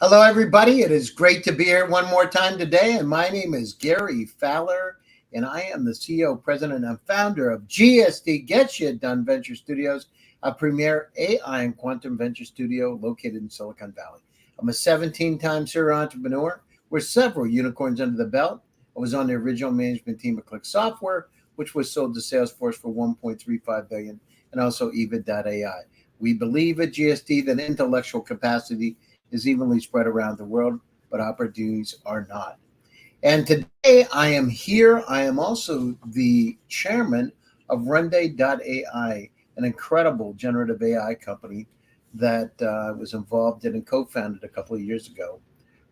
Hello, everybody. It is great to be here one more time today. And my name is Gary Fowler, and I am the CEO, president, and founder of GSD Get Shit Done Venture Studios, a premier AI and quantum venture studio located in Silicon Valley. I'm a 17-time serial entrepreneur with several unicorns under the belt. I was on the original management team of Click Software, which was sold to Salesforce for $1.35 billion, and also Even.AI. We believe at GSD that intellectual capacity is evenly spread around the world, but opportunities are not. And today I am here. I am also the chairman of RUNDAY.AI, an incredible generative AI company that was involved in and co-founded a couple of years ago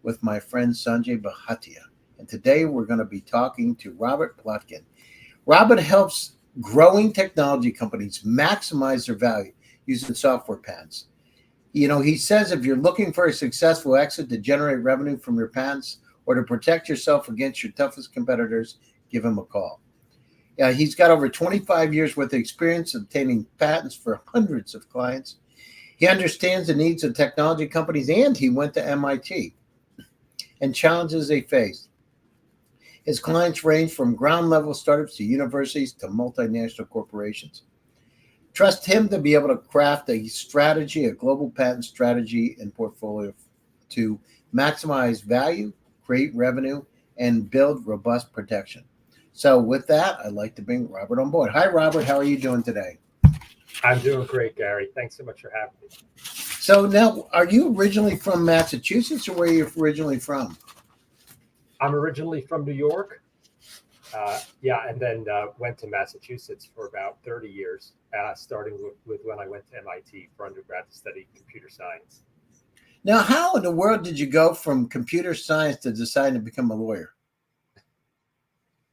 with my friend Sanjay Bhatia. And today we're going to be talking to Robert Plotkin. Robert helps growing technology companies maximize their value using software patents. You know, he says if you're looking for a successful exit to generate revenue from your patents or to protect yourself against your toughest competitors, give him a call. He's got over 25 years worth of experience obtaining patents for hundreds of clients. He understands the needs of technology companies, and he went to MIT and challenges they face. His clients range from ground level startups to universities to multinational corporations. Trust him to be able to craft a strategy, a global patent strategy and portfolio to maximize value, create revenue, and build robust protection. So with that, I'd like to bring Robert on board. Hi, Robert. How are you doing today? I'm doing great, Gary. Thanks so much for having me. So now, are you originally from Massachusetts, or where are you originally from? I'm originally from New York. And then went to Massachusetts for about 30 years, starting with when I went to MIT for undergrad to study computer science. Now, how in the world did you go from computer science to deciding to become a lawyer?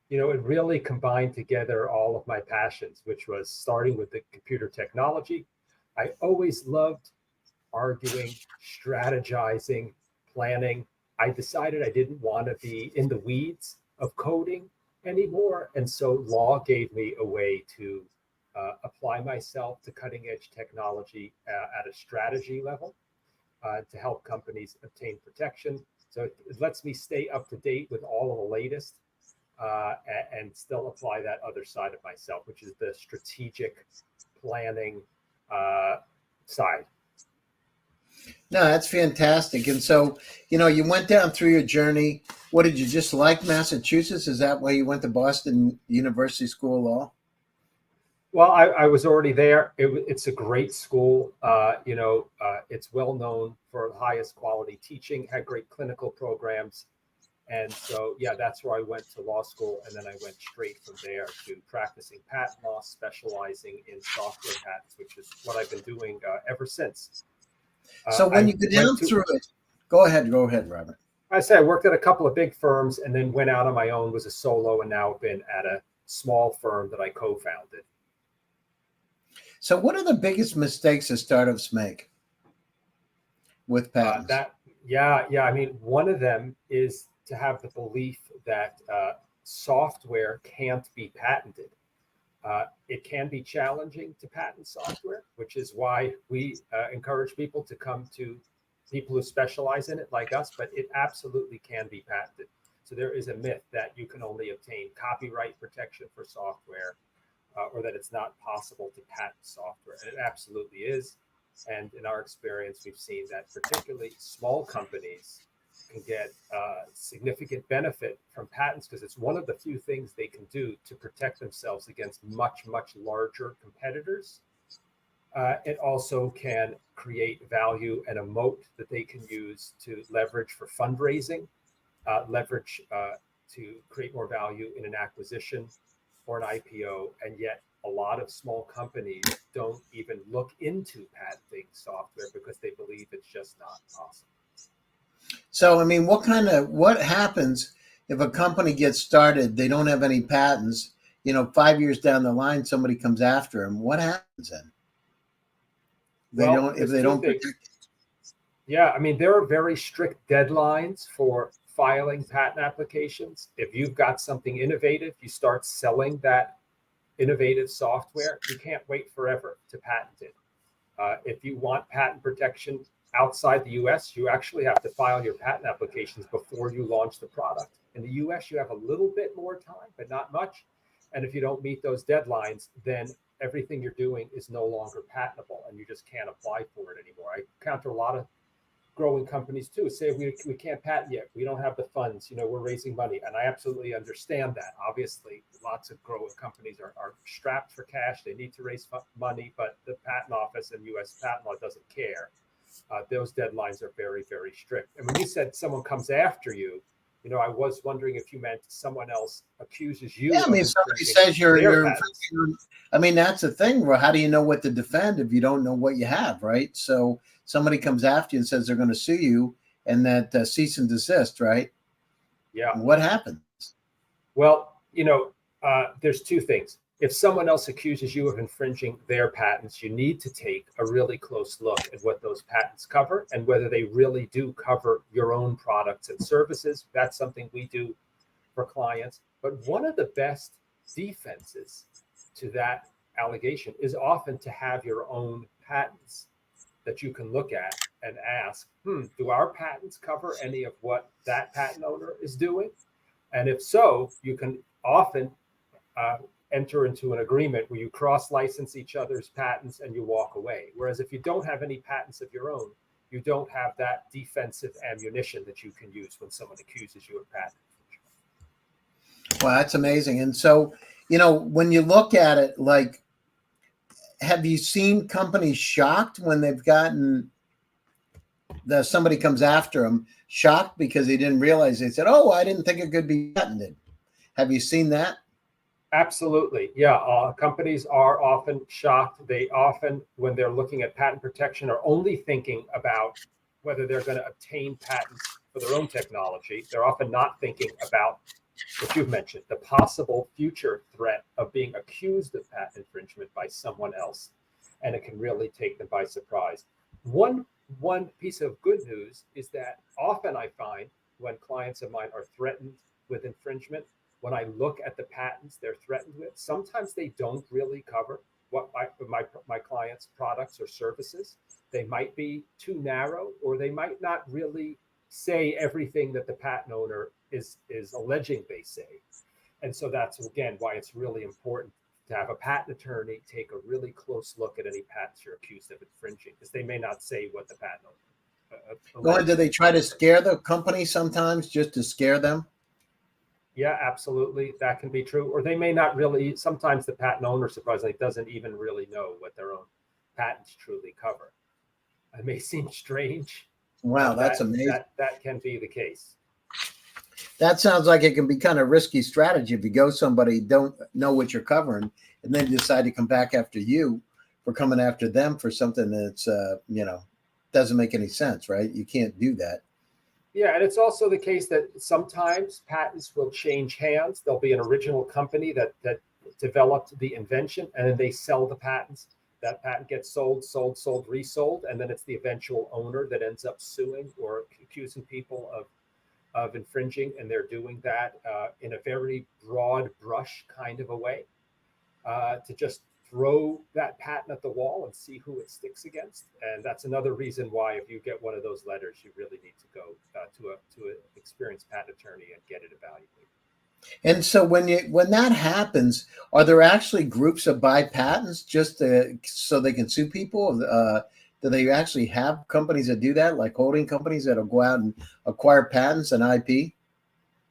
You know, it really combined together all of my passions, which was starting with the computer technology. I always loved arguing, strategizing, planning. I decided I didn't want to be in the weeds of coding anymore. And so law gave me a way to apply myself to cutting edge technology at a strategy level to help companies obtain protection. So it lets me stay up to date with all of the latest and still apply that other side of myself, which is the strategic planning side. No, that's fantastic. And so, you know, you went down through your journey. What did you just like Massachusetts? Is that why you went to Boston University School of Law? Well, I was already there. It's a great school. It's well known for the highest quality teaching, had great clinical programs. And so, yeah, that's where I went to law school. And then I went straight from there to practicing patent law, specializing in software patents, which is what I've been doing ever since. So when you go down through it, go ahead, Robert. I say I worked at a couple of big firms and then went out on my own, was a solo, and now been at a small firm that I co-founded. So what are the biggest mistakes that startups make with patents? I mean, one of them is to have the belief that software can't be patented. It can be challenging to patent software, which is why we encourage people to come to people who specialize in it like us, but it absolutely can be patented. So there is a myth that you can only obtain copyright protection for software or that it's not possible to patent software. And it absolutely is. And in our experience, we've seen that particularly small companies can get significant benefit from patents because it's one of the few things they can do to protect themselves against much, much larger competitors. It also can create value and a moat that they can use to leverage for fundraising, leverage to create more value in an acquisition or an IPO. And yet a lot of small companies don't even look into patenting software because they believe it's just not possible. So, I mean, what happens if a company gets started, they don't have any patents, 5 years down the line, somebody comes after them. What happens then? If they don't protect it? Yeah, I mean, there are very strict deadlines for filing patent applications. If you've got something innovative, you start selling that innovative software, you can't wait forever to patent it. If you want patent protection outside the US, you actually have to file your patent applications before you launch the product. In the US, you have a little bit more time, but not much. And if you don't meet those deadlines, then everything you're doing is no longer patentable and you just can't apply for it anymore. I encounter a lot of growing companies too say we can't patent yet, we don't have the funds, we're raising money, and I absolutely understand that. Obviously lots of growing companies are strapped for cash, they need to raise money, but the patent office and US patent law doesn't care. Those deadlines are very, very strict. And when you said someone comes after you, I was wondering if you meant someone else accuses you. Yeah, I mean, somebody says you're infringing. I mean, that's the thing. Well, how do you know what to defend if you don't know what you have, right? So somebody comes after you and says they're going to sue you, and that cease and desist, right? Yeah. What happens? Well, there's two things. If someone else accuses you of infringing their patents, you need to take a really close look at what those patents cover and whether they really do cover your own products and services. That's something we do for clients. But one of the best defenses to that allegation is often to have your own patents that you can look at and ask, do our patents cover any of what that patent owner is doing? And if so, you can often enter into an agreement where you cross-license each other's patents and you walk away. Whereas if you don't have any patents of your own, you don't have that defensive ammunition that you can use when someone accuses you of patent infringement. Well, that's amazing. And so, when you look at it, like, have you seen companies shocked when they've gotten somebody comes after them, shocked because they didn't realize, they said, oh, I didn't think it could be patented. Have you seen that? Absolutely. Yeah. Companies are often shocked. They often, when they're looking at patent protection, are only thinking about whether they're going to obtain patents for their own technology. They're often not thinking about what you've mentioned, the possible future threat of being accused of patent infringement by someone else. And it can really take them by surprise. One piece of good news is that often I find when clients of mine are threatened with infringement, when I look at the patents they're threatened with, sometimes they don't really cover what my clients' products or services. They might be too narrow, or they might not really say everything that the patent owner is alleging they say. And so that's, again, why it's really important to have a patent attorney take a really close look at any patents you're accused of infringing, because they may not say what the patent owner. Do they try to scare the company sometimes, just to scare them? Yeah, absolutely. That can be true. Or they may not really, sometimes the patent owner, surprisingly, doesn't even really know what their own patents truly cover. It may seem strange. Wow, that's amazing. That can be the case. That sounds like it can be kind of risky strategy if you go somebody don't know what you're covering and then decide to come back after you for coming after them for something that's, doesn't make any sense, right? You can't do that. Yeah, and it's also the case that sometimes patents will change hands. There'll be an original company that developed the invention, and then they sell the patents. That patent gets sold, resold, and then it's the eventual owner that ends up suing or accusing people of infringing, and they're doing that in a very broad brush kind of a way to just throw that patent at the wall and see who it sticks against. And that's another reason why, if you get one of those letters, you really need to go to an experienced patent attorney and get it evaluated. And so when that happens, are there actually groups that buy patents just so they can sue people? Do they actually have companies that do that, like holding companies that'll go out and acquire patents and IP?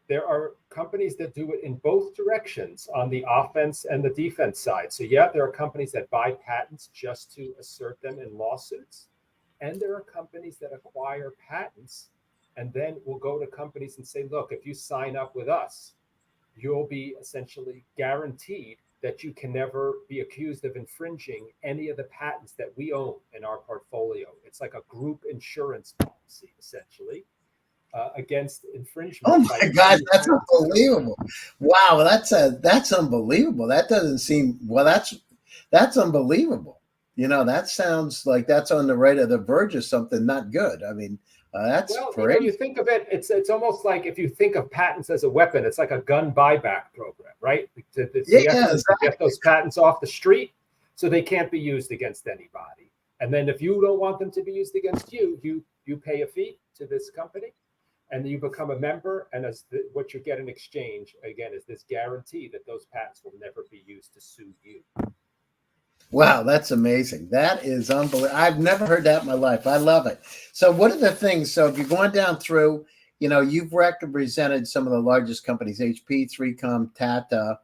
There are companies that do it in both directions, on the offense and the defense side. So yeah, there are companies that buy patents just to assert them in lawsuits. And there are companies that acquire patents and then will go to companies and say, look, if you sign up with us, you'll be essentially guaranteed that you can never be accused of infringing any of the patents that we own in our portfolio. It's like a group insurance policy, essentially, against infringement. Oh my God, that's unbelievable! Wow, that's unbelievable. That doesn't seem well. That's unbelievable. That sounds like that's on the right of the verge of something not good. I mean, that's great. You think of it, it's almost like if you think of patents as a weapon, it's like a gun buyback program, right? To get those patents off the street so they can't be used against anybody. And then if you don't want them to be used against you, you pay a fee to this company, and you become a member. And what you get in exchange, again, is this guarantee that those patents will never be used to sue you. Wow, that's amazing. That is unbelievable. I've never heard that in my life. I love it. So what are the things? So if you're going down through, you've represented some of the largest companies, HP, 3Com, Tata,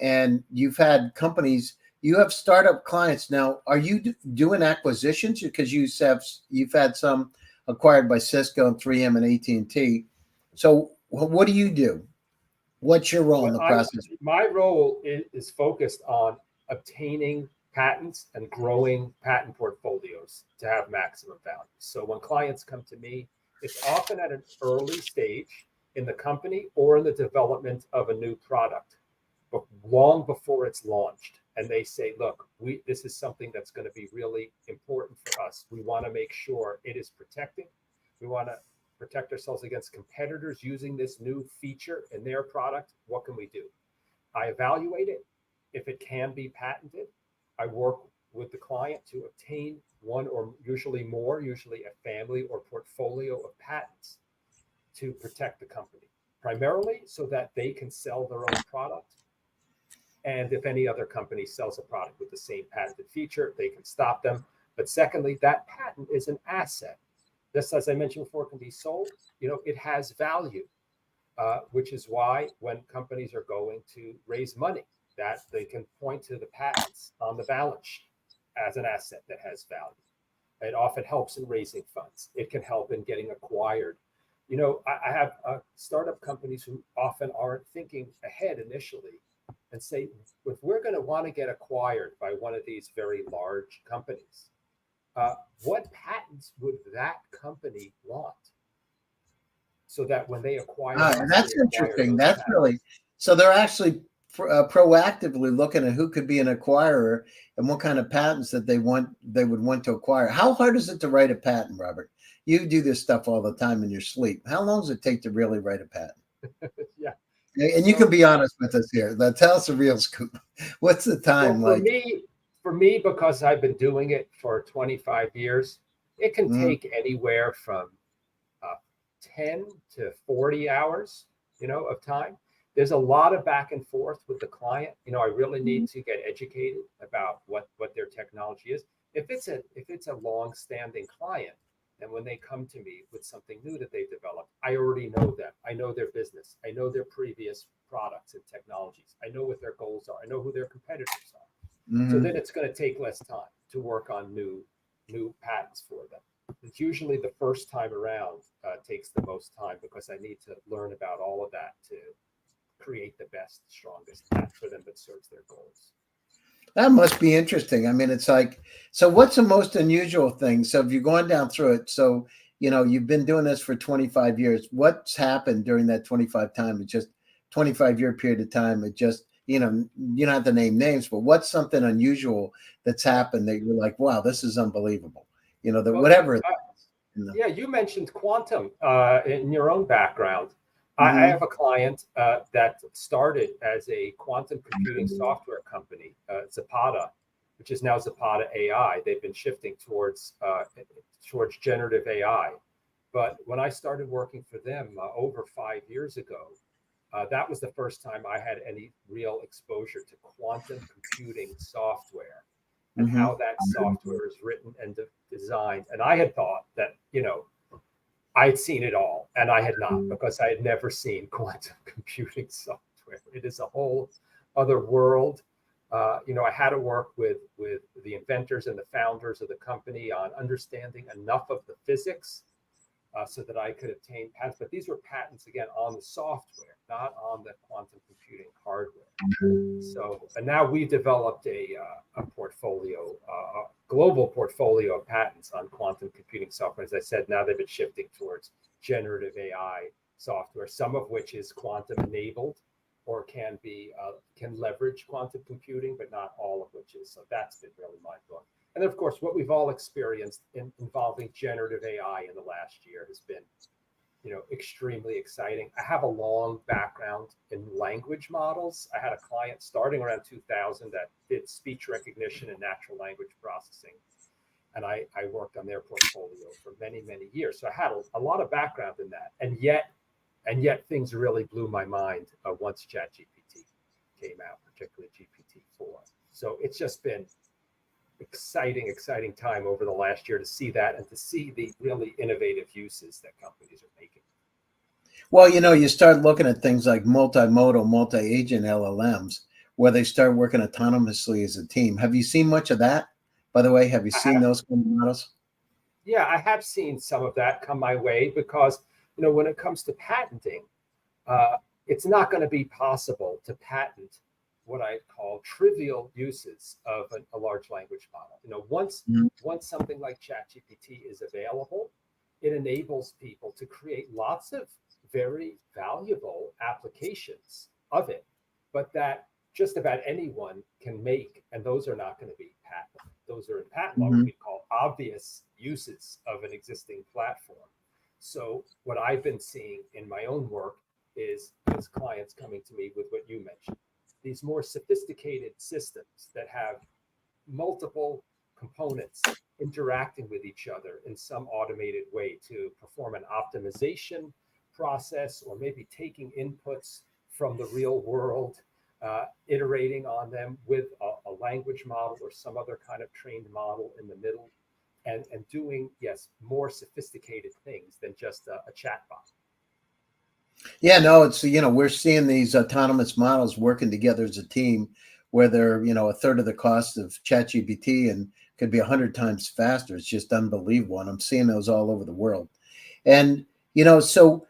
and you've had companies, you have startup clients. Now, are you doing acquisitions? Because you've had some acquired by Cisco and 3M and AT&T. So what do you do? What's your role in the process? My role is focused on obtaining patents and growing patent portfolios to have maximum value. So when clients come to me, it's often at an early stage in the company or in the development of a new product, but long before it's launched. And they say, look, this is something that's going to be really important for us. We want to make sure it is protecting. We want to protect ourselves against competitors using this new feature in their product. What can we do? I evaluate it. If it can be patented, I work with the client to obtain one or usually more, usually a family or portfolio of patents to protect the company, primarily so that they can sell their own product. And if any other company sells a product with the same patented feature, they can stop them. But secondly, that patent is an asset. This, as I mentioned before, can be sold. It has value, which is why when companies are going to raise money, that they can point to the patents on the balance sheet as an asset that has value. It often helps in raising funds. It can help in getting acquired. I have startup companies who often aren't thinking ahead initially and say, if we're going to want to get acquired by one of these very large companies, what patents would that company want? So that when they acquire us, that's interesting. That's patents. Really, so they're actually proactively looking at who could be an acquirer and what kind of patents that they would want to acquire. How hard is it to write a patent, Robert? You do this stuff all the time in your sleep. How long does it take to really write a patent? Yeah. And you can be honest with us here. Tell us the real scoop. What's the time well, like? For me, because I've been doing it for 25 years, it can take anywhere from 10 to 40 hours, of time. There's a lot of back and forth with the client. I really need to get educated about what their technology is. If it's a long-standing client, and when they come to me with something new that they've developed, I already know them. I know their business. I know their previous products and technologies. I know what their goals are. I know who their competitors are. So then it's going to take less time to work on new patents for them. It's usually the first time around takes the most time because I need to learn about all of that to create the best, strongest patent for them that serves their goals. That must be interesting. I mean, it's like, so what's the most unusual thing? So if you're going down through it, so, you've been doing this for 25 years. What's happened during that 25 time? It's just 25-year period of time. It just, you don't have to name names, but what's something unusual that's happened that you're like, wow, this is unbelievable. Whatever. Yeah, you mentioned quantum in your own background. I have a client that started as a quantum computing software company, Zapata, which is now Zapata.AI. They've been shifting towards generative AI. But when I started working for them over 5 years ago, that was the first time I had any real exposure to quantum computing software and how that software is written and designed. And I had thought that, I'd seen it all, and I had not, because I had never seen quantum computing software. It is a whole other world. I had to work with the inventors and the founders of the company on understanding enough of the physics so that I could obtain patents. But these were patents, again, on the software, not on the quantum computing hardware. So, and now we developed a portfolio, a global portfolio of patents on quantum computing software. As I said, now they've been shifting towards generative AI software, some of which is quantum enabled or can leverage quantum computing, but not all of which is. So that's been really mind-blowing. And then, of course, what we've all experienced involving generative AI in the last year has been, extremely exciting. I have a long background in language models. I had a client starting around 2000 that did speech recognition and natural language processing. and I worked on their portfolio for many, many years. So I had a lot of background in that, and yet things really blew my mind once ChatGPT came out, particularly GPT-4. So it's just been exciting time over the last year to see that and to see the really innovative uses that companies are making. Well, you start looking at things like multimodal, multi-agent LLMs, where they start working autonomously as a team. Have you seen much of that? By the way, have you seen those kind of models? Yeah, I have seen some of that come my way because, when it comes to patenting, it's not going to be possible to patent what I call trivial uses of a large language model. Once something like ChatGPT is available, it enables people to create lots of very valuable applications of it, but that just about anyone can make, and those are not going to be patented. Those are in patent law what we call obvious uses of an existing platform. So what I've been seeing in my own work is clients coming to me with what you mentioned, these more sophisticated systems that have multiple components interacting with each other in some automated way to perform an optimization process, or maybe taking inputs from the real world, iterating on them with a language model or some other kind of trained model in the middle, and doing, yes, more sophisticated things than just a chatbot. Yeah, no, it's, we're seeing these autonomous models working together as a team where they're, a third of the cost of ChatGPT and could be 100 times faster. It's just unbelievable. And I'm seeing those all over the world. And, so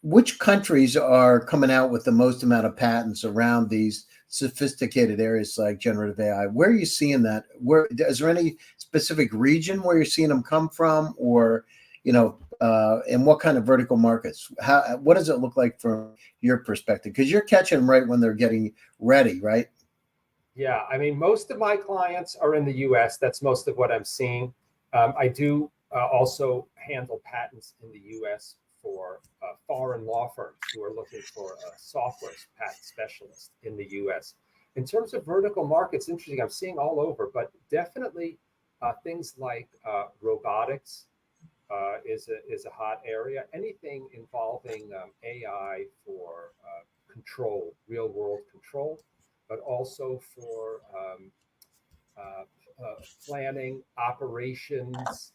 which countries are coming out with the most amount of patents around these sophisticated areas like generative AI? Where are you seeing that? Is there any specific region where you're seeing them come from, or, and what kind of vertical markets? What does it look like from your perspective? Because you're catching them right when they're getting ready, right? Yeah, I mean, most of my clients are in the US. That's most of what I'm seeing. I do also handle patents in the US for foreign law firms who are looking for a software patent specialist in the US. In terms of vertical markets, interesting, I'm seeing all over, but definitely things like robotics is a hot area. Anything involving AI for control, real world control, but also for planning, operations,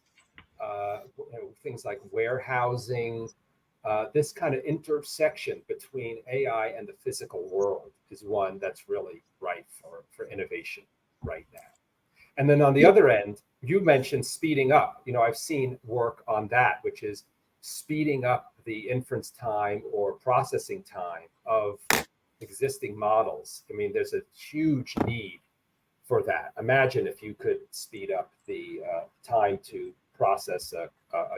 things like warehousing. This kind of intersection between AI and the physical world is one that's really ripe for innovation right now. And then on the other end, you mentioned speeding up. I've seen work on that, which is speeding up the inference time or processing time of existing models. I mean, there's a huge need for that. Imagine if you could speed up the time to process a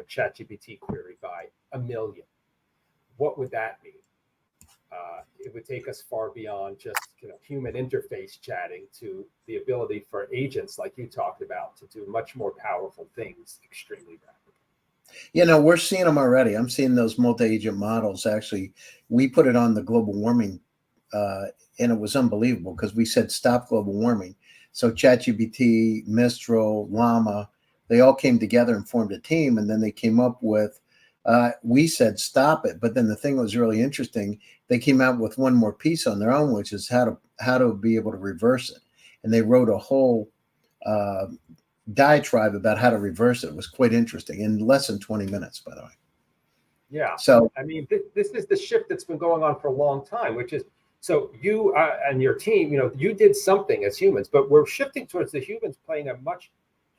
ChatGPT query by 1 million. What would that mean? It would take us far beyond just human interface chatting to the ability for agents like you talked about to do much more powerful things extremely rapidly. We're seeing them already. I'm seeing those multi-agent models. Actually, we put it on the global warming, and it was unbelievable because we said stop global warming. So ChatGPT, Mistral, Llama, they all came together and formed a team, and then they came up with, we said stop it. But then the thing that was really interesting, they came out with one more piece on their own, which is how to be able to reverse it. And they wrote a whole diatribe about how to reverse it. It was quite interesting in less than 20 minutes, by the way. Yeah. So, I mean, this is the shift that's been going on for a long time, which is, so you and your team, you did something as humans, but we're shifting towards the humans playing a much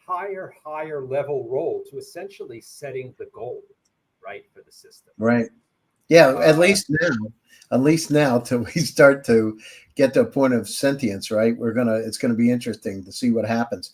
higher level role to essentially setting the goal, right, for the system. right. Yeah, at least now till we start to get to a point of sentience, right? It's gonna be interesting to see what happens.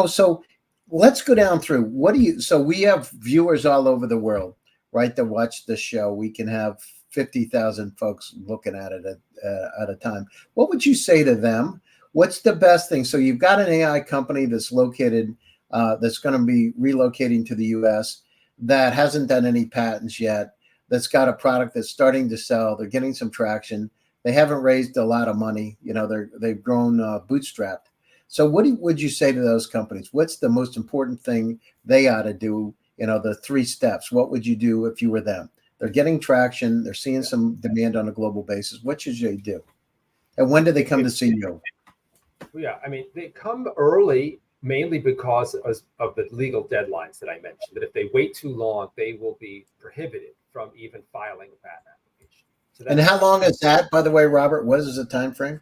So let's go down through so we have viewers all over the world, right, that watch this show. We can have 50,000 folks looking at it at a time. What would you say to them? What's the best thing? So you've got an AI company that's located, that's going to be relocating to the US, that hasn't done any patents yet, that's got a product that's starting to sell. They're getting some traction. They haven't raised a lot of money. They've grown bootstrapped. So what would you say to those companies? What's the most important thing they ought to do? The 3 steps. What would you do if you were them? They're getting traction. They're seeing some demand on a global basis. What should they do? And when do they come to see you? Yeah, I mean, they come early mainly because of the legal deadlines that I mentioned, that if they wait too long, they will be prohibited from even filing a patent application. So And how long is that, by the way, Robert? What is the time frame?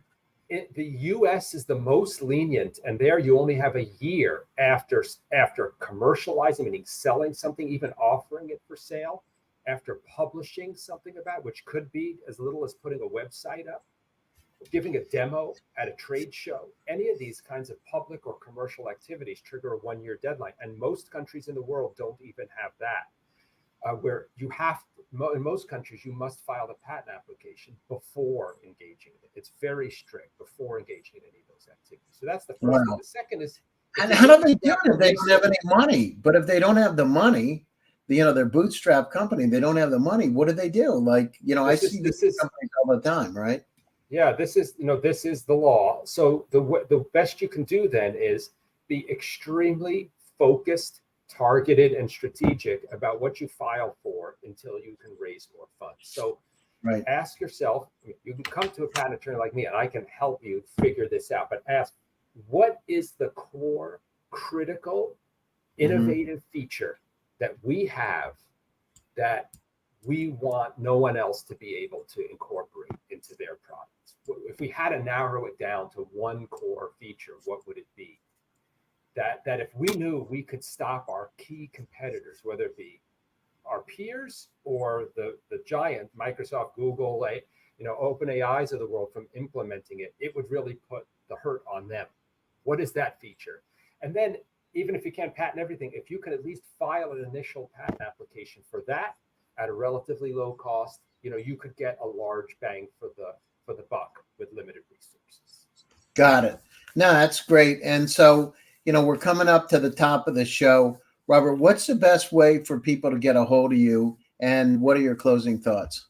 The US is the most lenient, and there you only have a year after commercializing, meaning selling something, even offering it for sale, after publishing something about, which could be as little as putting a website up, giving a demo at a trade show. Any of these kinds of public or commercial activities trigger a 1-year deadline, and most countries in the world don't even have that. Where you have, in most countries, you must file a patent application before engaging in it. It's very strict before engaging in any of those activities. So that's the first thing. The second is, and how do they do it if they don't have any money? But if they don't have the money, they're bootstrap company, they don't have the money. What do they do? Like, I see these companies all the time, right? Yeah, this is the law. So the best you can do then is be extremely focused, targeted, and strategic about what you file for until you can raise more funds. So ask yourself, you can come to a patent attorney like me and I can help you figure this out, but ask, what is the core, critical, innovative feature that we have that we want no one else to be able to incorporate into their products? If we had to narrow it down to one core feature, what would it be? That if we knew we could stop our key competitors, whether it be our peers or the giant Microsoft, Google, OpenAIs of the world from implementing it, it would really put the hurt on them. What is that feature? And then even if you can't patent everything, if you can at least file an initial patent application for that at a relatively low cost, you could get a large bang for the buck with limited resources. Got it. No, that's great. And so, we're coming up to the top of the show. Robert, what's the best way for people to get a hold of you, and what are your closing thoughts?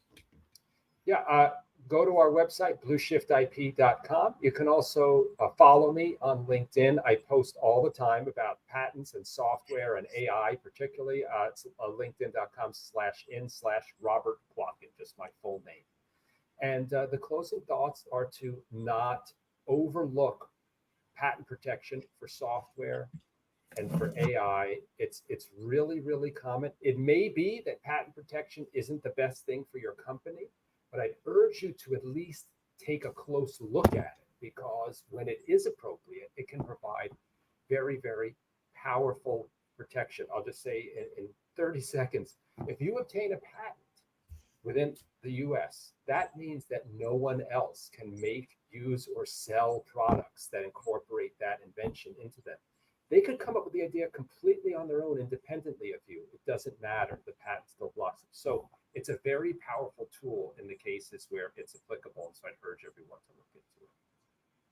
Yeah, go to our website, blueshiftip.com. You can also follow me on LinkedIn. I post all the time about patents and software and AI, particularly. It's linkedin.com/in/Robert Plotkin, just my full name. And the closing thoughts are to not overlook patent protection for software and for AI. It's really, really common. It may be that patent protection isn't the best thing for your company, but I'd urge you to at least take a close look at it, because when it is appropriate, it can provide very, very powerful protection. I'll just say in 30 seconds, if you obtain a patent within the US, that means that no one else can make, use, or sell products that incorporate that invention into them. They could come up with the idea completely on their own, independently of you. It doesn't matter. The patent still blocks it. So it's a very powerful tool in the cases where it's applicable. And so I'd urge everyone to look into it.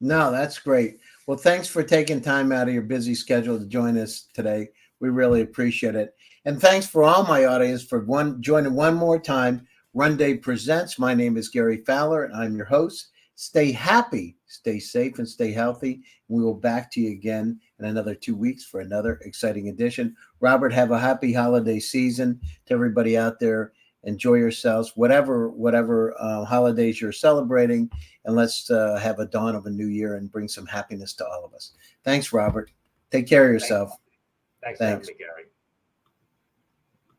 No, that's great. Well, thanks for taking time out of your busy schedule to join us today. We really appreciate it. And thanks for all my audience for joining one more time. RUNDAY presents. My name is Gary Fowler, and I'm your host. Stay happy, stay safe, and stay healthy. We will back to you again in another 2 weeks for another exciting edition. Robert, have a happy holiday season to everybody out there. Enjoy yourselves, whatever holidays you're celebrating, and let's have a dawn of a new year and bring some happiness to all of us. Thanks, Robert. Take care of yourself. Thanks for having me, Gary.